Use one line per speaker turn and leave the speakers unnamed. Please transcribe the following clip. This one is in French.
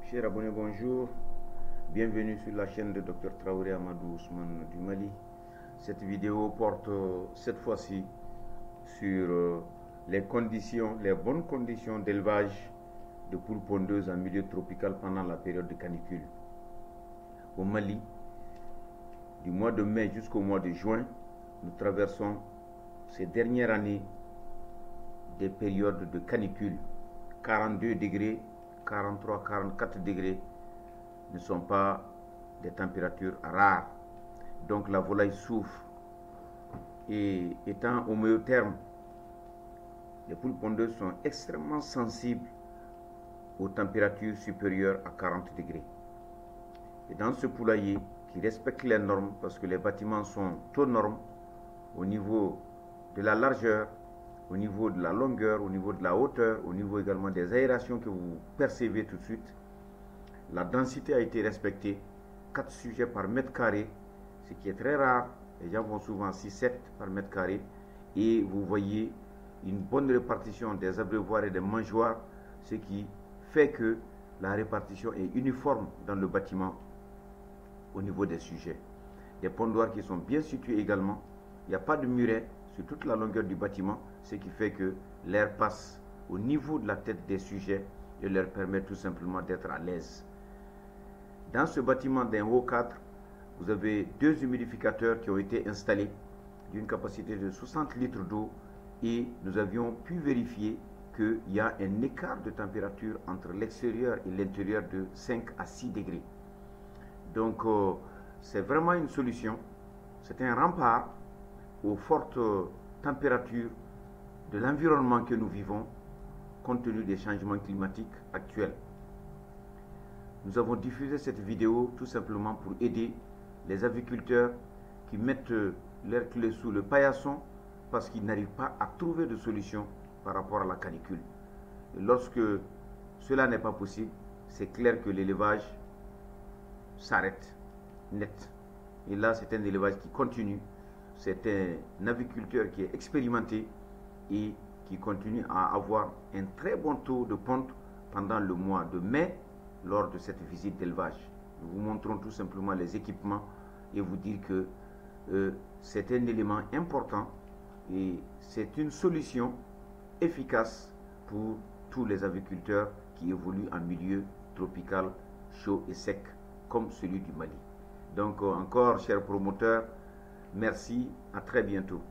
Chers abonnés, bonjour. Bienvenue sur la chaîne de Dr Traoré Amadou Ousmane du Mali. Cette vidéo porte cette fois-ci sur les bonnes conditions d'élevage de poules pondeuses en milieu tropical pendant la période de canicule. Au Mali, du mois de mai jusqu'au mois de juin, nous traversons ces dernières années des périodes de canicule. 42 degrés, 43, 44 degrés ne sont pas des températures rares. Donc la volaille souffre. Et étant au meilleur terme, les poules pondeuses sont extrêmement sensibles aux températures supérieures à 40 degrés. Et dans ce poulailler qui respecte les normes, parce que les bâtiments sont aux normes au niveau de la largeur, au niveau de la longueur, au niveau de la hauteur, au niveau également des aérations que vous percevez tout de suite. La densité a été respectée, 4 sujets par mètre carré, ce qui est très rare. Les gens vont souvent 6-7 par mètre carré. Et vous voyez une bonne répartition des abreuvoirs et des mangeoires, ce qui fait que la répartition est uniforme dans le bâtiment au niveau des sujets. Des pondoirs qui sont bien situés également. Il n'y a pas de muret sur toute la longueur du bâtiment, ce qui fait que l'air passe au niveau de la tête des sujets et leur permet tout simplement d'être à l'aise. Dans ce bâtiment d'un haut cadre, vous avez 2 humidificateurs qui ont été installés d'une capacité de 60 litres d'eau et nous avions pu vérifier qu'il y a un écart de température entre l'extérieur et l'intérieur de 5 à 6 degrés. Donc c'est vraiment une solution, c'est un rempart aux fortes températures de l'environnement que nous vivons compte tenu des changements climatiques actuels. Nous avons diffusé cette vidéo tout simplement pour aider les aviculteurs qui mettent leurs clés sous le paillasson parce qu'ils n'arrivent pas à trouver de solution par rapport à la canicule. Et lorsque cela n'est pas possible, c'est clair que l'élevage s'arrête net. Et là, c'est un élevage qui continue. C'est un aviculteur qui est expérimenté et qui continue à avoir un très bon taux de ponte pendant le mois de mai lors de cette visite d'élevage. Nous vous montrons tout simplement les équipements et vous dire que c'est un élément important et c'est une solution efficace pour tous les aviculteurs qui évoluent en milieu tropical, chaud et sec comme celui du Mali. Donc encore, chers promoteurs, merci, à très bientôt.